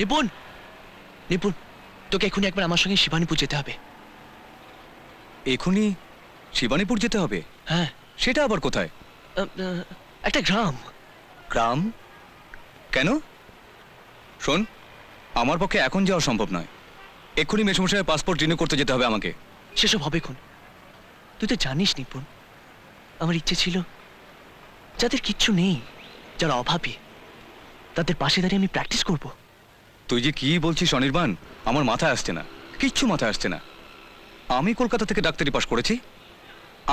নিপুণ, নিপুণ, তোকে এখনই একবার আমার সঙ্গে শিবানীপুর যেতে হবে। এখনই শিবানীপুর যেতে হবে? হ্যাঁ। সেটা আবার কোথায়? একটা গ্রাম। গ্রাম? কেন? শোন, আমার পক্ষে এখন যাওয়া সম্ভব নয়। এক্ষুনি মেসমশাইয়ের পাসপোর্ট রিনিউ করতে যেতে হবে আমাকে। সেসব হবে কোন? তুই তো জানিস নিপুণ, আমার ইচ্ছে ছিল যাদের কিচ্ছু নেই, যারা অভাবী, তাদের পাশে দাঁড়িয়ে আমি প্র্যাকটিস করব। তুই যে কি বলছিস অনির্বাণ, আমার মাথায় আসছে না, কিচ্ছু মাথায় আসছে না। আমি কলকাতা থেকে ডাক্তারি পাশ করেছি,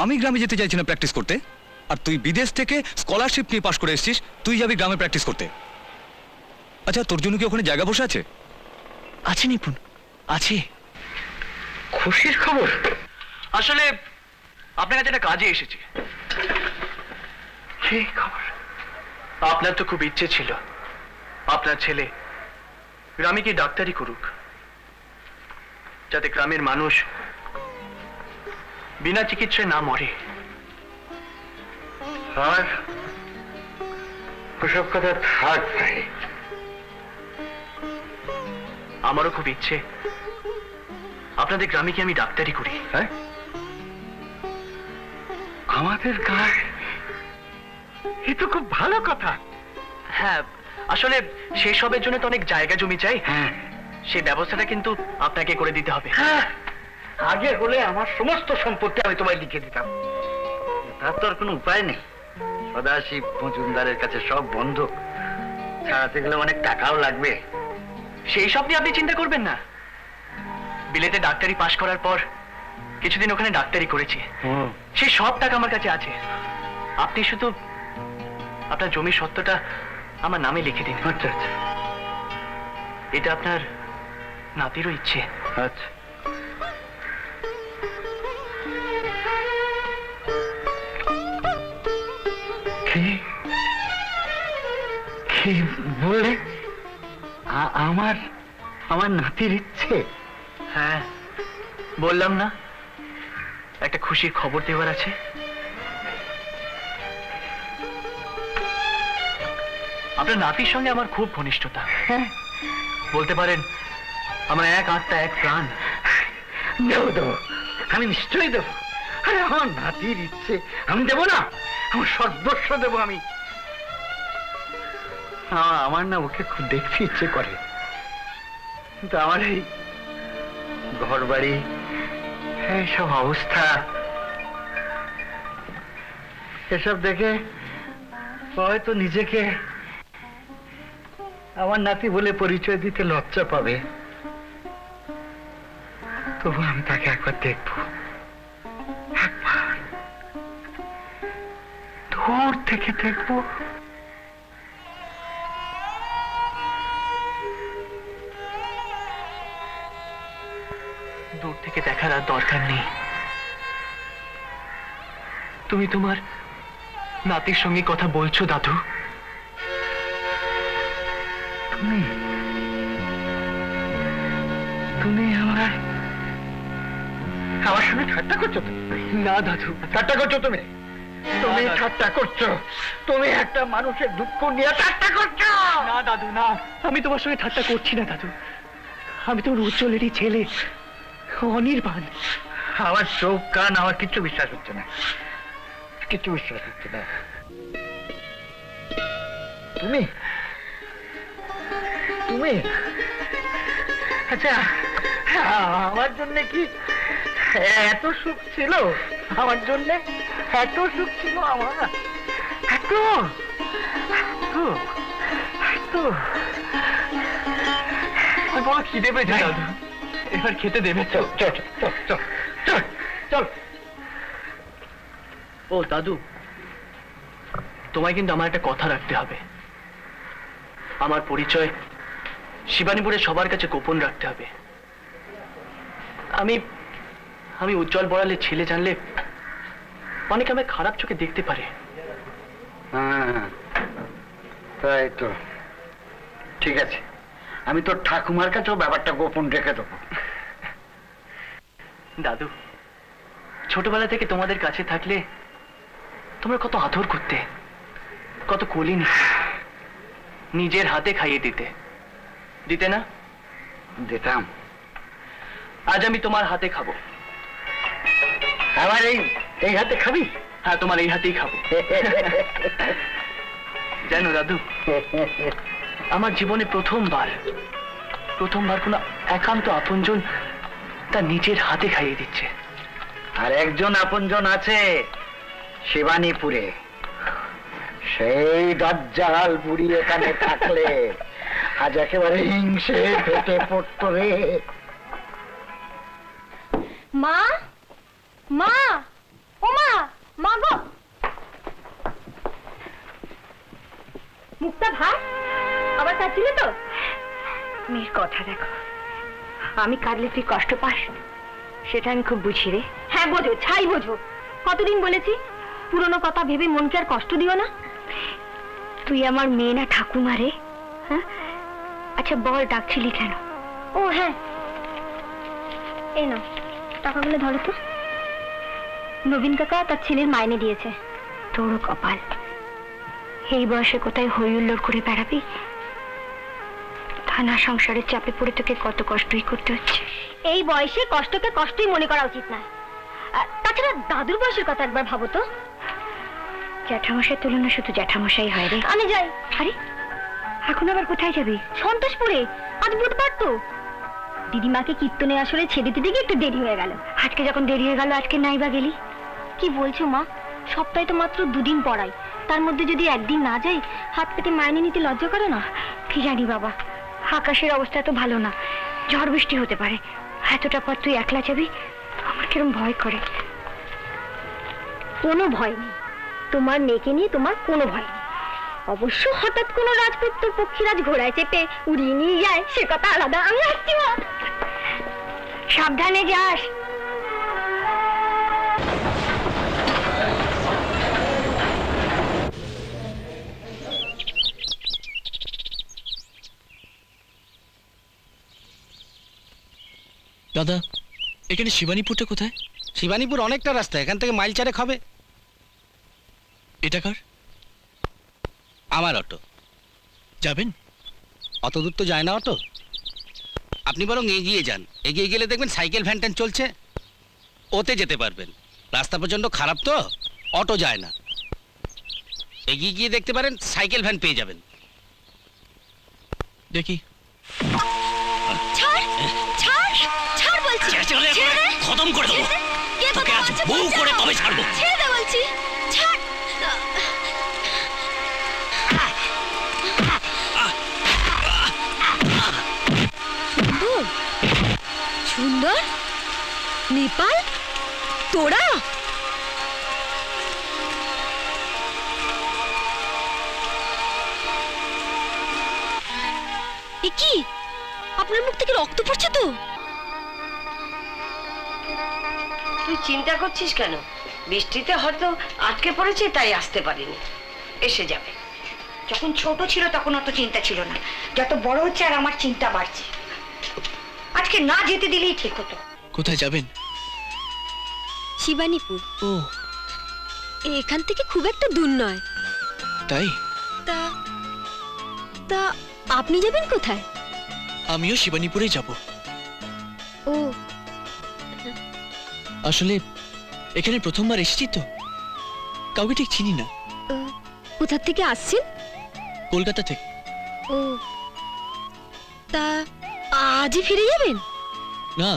আমি গ্রামে যেতে চাইছি না প্র্যাকটিস করতে, আর তুই বিদেশ থেকে স্কলারশিপ নিয়ে পাশ করে এসেছিস, তুই যাবি গ্রামে প্র্যাকটিস করতে। আচ্ছা, তোর জন্য কি ওখানে জায়গা বসে আছে? আছে নিপুণ, আছে। খুশির খবর? আসলে আপনার কাছে একটা কাজে এসেছি। কি খবর? আপনার তো খুব ইচ্ছে ছিল আপনার ছেলে গ্রামে গিয়ে ডাক্তারি করুক, যাতে গ্রামের মানুষ বিনা চিকিৎসায় না মরে। আর ওসব কথা থাক ভাই। আমারও খুব ইচ্ছে আপনাদের গ্রামে গিয়ে আমি ডাক্তারি করি। হ্যাঁ, আমাদের গায়ে? এ তো খুব ভালো কথা। হ্যাঁ, আসলে সেই সবের জন্য তো অনেক জায়গা জমি চাই। হ্যাঁ সেই ব্যবস্থাটা কিন্তু আপনাকে করে দিতে হবে। হ্যাঁ, আগে হলে আমার সমস্ত সম্পত্তি আমি তোমায় লিখে দিতাম। তার তো আর কোনো উপায় নেই। সদাশিব মজুমদারের কাছে সব বন্ধক, ছাড়াতে গেলে অনেক টাকাও লাগবে। সেই সব নিয়ে আপনি চিন্তা করবেন না। বিলেতে ডাক্তারি পাশ করার পর কিছুদিন ওখানে ডাক্তারি করেছি, সেই সব টাকা আমার কাছে আছে। আপনি শুধু আপনার জমির সত্ত্বটা আমার নামে লিখে দিন। আচ্ছা আচ্ছা এটা আপনার নাতিরও ইচ্ছে। আচ্ছা, কি কি বললে? আমার আমার নাতির ইচ্ছে? হ্যাঁ, বললাম না একটা খুশির খবর দেওয়ার আছে। আপনার নাতির সঙ্গে আমার খুব ঘনিষ্ঠতা। হ্যাঁ, বলতে পারেন আমার এক আত্মা এক প্রাণ। দেবো দেবো, আমি নিশ্চয়ই দেবো। আরে আমার নাতির ইচ্ছে, আমি দেবো না? আমার সর্বস্ব দেবো আমি। আমার না ওকে খুব দেখতে ইচ্ছে করে, কিন্তু আমার এই ঘর বাড়ি, এইসব অবস্থা, এসব দেখে হয়তো নিজেকে আমার নাতি বলে পরিচয় দিতে লজ্জা পাবে। তবু আমি তাকে একবার দেখবো, একবার দূর থেকে দেখবো। দূর থেকে দেখার আর দরকার নেই। তুমি তোমার নাতির সঙ্গে কথা বলছো দাদু? তুমি তুমি আমার আমার সঙ্গে ঠাট্টা করছো তো? না দাদু, ঠাট্টা করছো তুমি? তুমি ঠাট্টা করছো? তুমি একটা মানুষের দুঃখ নিয়ে ঠাট্টা করছো? না দাদু, না, আমি তোমার সঙ্গে ঠাট্টা করছি না দাদু। আমি তোমার উজ্জ্বলেরই ছেলে, অনির্বাণ। আমার চোখ কান আমার কিছু বিশ্বাস হচ্ছে না, কিছু বিশ্বাস হচ্ছে না। তুমি তুমি আচ্ছা, আমার জন্য কি এত সুখ ছিল? আমার জন্য এত সুখ ছিল? আমার এত এত এত বড় খিদে পেয়েছে দাদু, এবার খেতে দেবে তো? চল চল চল চল চল। ও দাদু, তোমায় কিন্তু আমার একটা কথা রাখতে হবে। আমার পরিচয় শিবানীপুরে সবার কাছে গোপন রাখতে হবে। আমি আমি উজ্জ্বল বড়ালের ছেলে জানলে অনেকে আমায় খারাপ চোখে দেখতে পারে। হ্যাঁ, তাই তো। ঠিক আছে, আমি তোর ঠাকুমার কাছেও ব্যাপারটা গোপন রেখে দেবো। দাদু, ছোটবেলা থেকে তোমাদের কাছে থাকলে তোমরা কত আদর করতে, কত কোলে নিতে, নিজের হাতে খাইয়ে দিতে। দিতে না? দিতাম। আজ আমি তোমার হাতে খাবো। আবার এই হাতে খাবি? হ্যাঁ, তোমার এই হাতেই খাবো। জানো দাদু, আমার জীবনে প্রথমবার কোনো একান্ত আপনজন তার নিজের হাতে খাইয়ে দিচ্ছে। আর একজন আপনজন আছে শিবানীপুরে, সেই দাজ্জাল বুড়ি এখানে থাকলে আজ একেবারে হিংসে ফেটে পড়তো রে। মা, মা, ও মা, মা গো। মুক্তা ভাই আবার কাঁদছিলে তো? মেয়ের কথা দেখো, আমি কাঁদলে তুই কষ্ট পাস সেটা আমি খুব বুঝি রে। হ্যাঁ বোঝো, ছাই বোঝো। কতদিন বলেছি পুরনো কথা ভেবে মনকে আর কষ্ট দিও না। তুই আমার মেয়ে না ঠাকুমা রে? হ্যাঁ, আচ্ছা বল ডাকছিলি কেন? ও হ্যাঁ, এই নাও টাকাগুলো ধরো তো। নবীন কাকা তার ছেলের মাইনে দিয়েছে। তোরও কপাল, এই বয়সে কোথায় হই হুল্লোড় করে বেড়াবি। থানা সংসারের চাপে পড়ে তোকে কত কষ্টই করতে হচ্ছে। এই বয়সে কষ্টকে কষ্টই মনে করা উচিত না। তাছাড়া দাদুর বয়সের কথা একবার ভাবো তো। জ্যাঠামশাই তুলনা শুধু জ্যাঠামশাই হয় রে। আমি যাই। আরে এখন আবার কোথায় যাবি? সন্তোষপুরে, আজ বুধবার তো। দিদিমাকে কীর্তনে আসলে ছেড়ে দিতে গিয়ে একটু দেরি হয়ে গেল। আজকে যখন দেরি হয়ে গেল, আজকে নাই বা গেলি? কি বলছো মা, সপ্তাহে তো মাত্র 2 দিন পড়াই, তার মধ্যে যদি একদিন না যাই হাত পেতে মাইনে নিতে লজ্জা করে না? কি জানি বাবা, আকাশের অবস্থা তো ভালো না, ঝড় বৃষ্টি হতে পারে। এতটা পর তুই একলা যাবি, আমার কিরম ভয় করে। কোনো ভয় নেই, তোমার মেয়েকে নিয়ে তোমার কোনো ভয় নেই। অবশ্য হঠাৎ কোনো রাজপুত্র পক্ষীরাজ ঘোড়ায় চেপে উড়িয়ে নিয়ে যায় সে কথা আলাদা। আমি আসছি মা, সাবধানে যাস। দাদা, এখানে শিবানীপুরটা কোথায়? শিবানীপুর অনেকটা রাস্তা, এখান থেকে মাইল 4 হবে। এটা কার? আমার অটো। যাবেন? অত দূর তো যায় না অটো। আপনি বরং এগিয়ে যান, এগিয়ে গেলে দেখবেন সাইকেল ভ্যান চলছে, ওতে যেতে পারবেন। রাস্তা প্রচন্ড খারাপ তো, অটো যায় না। এগিয়ে গিয়ে দেখতে পারেন সাইকেল ভ্যান পেয়ে যাবেন। দেখি। ছাড়, ছাড়, ছাড় বলছি। খতম করে দেবো, তোকে আজ বউ করে তবে ছাড়বো। ছেড়ে দে বলছি, ছাড়। সুন্দর, নেপাল, তোরা? এ কি, আপনার মুখ থেকে রক্ত পড়ছে তো? তুই চিন্তা করছিস কেন? বৃষ্টিতে হয়তো আটকে পড়েছে, তাই আসতে পারিনি। এসে যাবে। যখন ছোট ছিল তখন অত চিন্তা ছিল না, যত বড় হচ্ছে আর আমার চিন্তা বাড়ছে। আজকে না যেতে দিলেই ঠিক হতো। কোথায় যাবেন? শিবানীপুর। ও এখান থেকে খুব একটা দূর নয়। তাই? তা তা আপনি যাবেন কোথায়? আমিও শিবানীপুরেই যাব। ও, আসলে এখানে প্রথমবার এসেছি তো, কাউকে ঠিক চিনি না। কোথা থেকে আসছেন? কলকাতা থেকে। ও, তা আজই ফিরে যাবেন? না,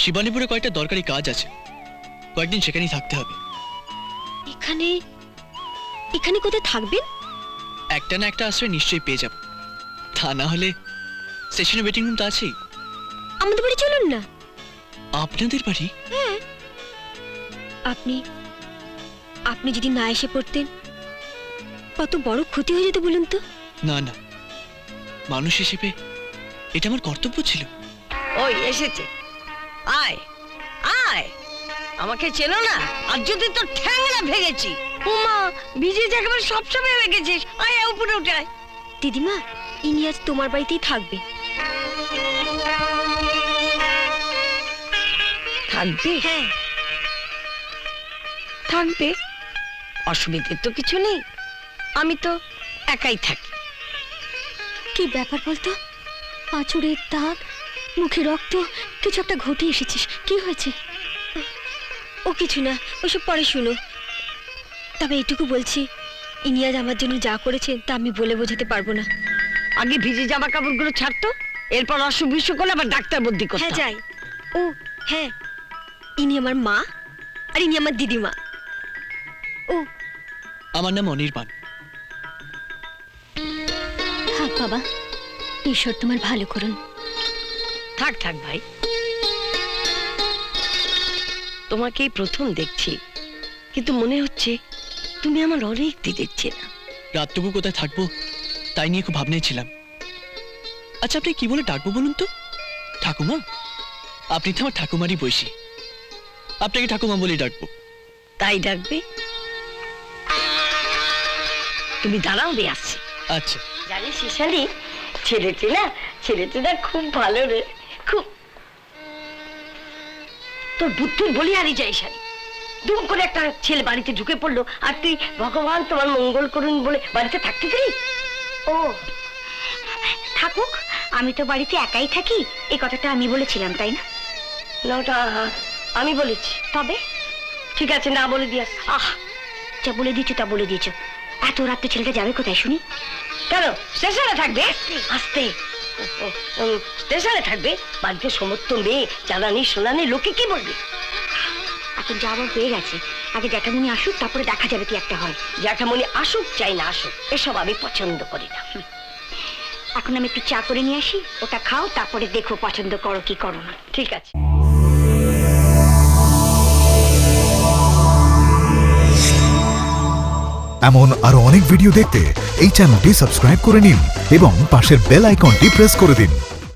শিবানীপুরে কয়েকটা দরকারি কাজ আছে, কয়েকদিন সেখানেই থাকতে হবে। এখানে এখানে কোথায় থাকবেন? একটা না একটা আশ্রয় নিশ্চয়ই পেয়ে যাব। তা না হলে স্টেশনে ওয়েটিং রুম তো আছেই। আমাদের বাড়ি চলুন না। আপনাদের বাড়ি? হ্যাঁ, আপনি আপনি যদি না এসে পড়তেন কত বড় ক্ষতি হয়ে যেত বলুন তো। না না, মানুষ হিসেবে এটা আমার কর্তব্য ছিল। ওই এসেছে, আয় আয়। আমাকে চেনো না? আর যদি তোর ঠ্যাংরা ভেঙেছি। উমা, ভিজে একেবারে সবসময় হয়ে গেছিস। আয় উপরে উঠে আয়। দিদিমা, ইনি আজ তোমার বাড়িতেই থাকবে। থাকবে? হ্যাঁ, থাকবে, অসুবিধে তো কিছু নেই। আমি তো একাই থাকি। কি ব্যাপার বলতো? আঁচড়ের দাগ, মুখে রক্ত, কিছু একটা ঘটে এসেছিস। কি হয়েছে? ও কিছু না, ওসব পরে শুনো। তবে এইটুকু বলছি, ইনি আজ আমার জন্য যা করেছেন তা আমি বলে বোঝাতে পারবো না। আগে ভিজে জামা কাপড়গুলো ছাড়তো, এরপর অসুখ বিসুখ করলে আবার ডাক্তার বদ্যি করতে। হ্যাঁ যাই। ও হ্যাঁ, ইনি আমার মা আর ইনি আমার দিদিমা। ও আমার নাম অনির্বাণ। থাক বাবা, ঈশ্বর তোমার ভালো করুন। থাক থাক ভাই, তোমাকে এই প্রথম দেখছি, কিন্তু মনে হচ্ছে তুমি আমার অনেক দিদির চেনা। রাতটুকু কোথায় থাকবো তাই নিয়ে খুব ভাবনায় ছিলাম। আচ্ছা আপনি কি বলে ডাকবো বলুন তো? ঠাকুমা? আপনি তো আমার ঠাকুমারই বয়সী, আপনাকে ঠাকুমা বলেই ডাকবো। তাই ডাকবে? তুমি দাঁড়াও, রে আসছি। আচ্ছা। জানিস শিশানি, ছেলেটি না খুব ভালো রে, খুব। তোর বুদ্ধির বলি হারিয়ে যায় শানি। দুম করে একটা ছেলে বাড়িতে ঢুকে পড়লো, আর তুই ভগবান তোমার মঙ্গল করুন বলে বাড়িতে থাকতে দিলি? ও থাকুক, আমি তো বাড়িতে একাই থাকি, এই কথাটা আমি বলেছিলাম তাই না? না, ওটা আমি বলেছি। তবে ঠিক আছে, না বলে দিয়াস। যা বলে দিয়েছো তা বলে দিয়েছো। এত রাত্রে ছেলেটা যাবে কোথায় শুনি? কেন স্টেশনে থাকবে? আসতে স্টেশনে থাকবে, বাড়িতে সমস্ত মেয়ে জানানি শোনানি, লোকে কি বলবে? এখন যাওয়ার হয়ে গেছে, আগে জ্যাঠামুনি আসুক, তারপরে দেখা যাবে কি একটা হয়। জ্যাঠামণি আসুক চাই না আসুক, এসব আমি পছন্দ করি না। এখন আমি একটু চা করে নিয়ে আসি, ওটা খাও, তারপরে দেখো পছন্দ করো কি করো না। ঠিক আছে। এমন আরো অনেক ভিডিও দেখতে এই চ্যানেলটি সাবস্ক্রাইব করে নিন এবং পাশের বেল আইকনটি প্রেস করে দিন।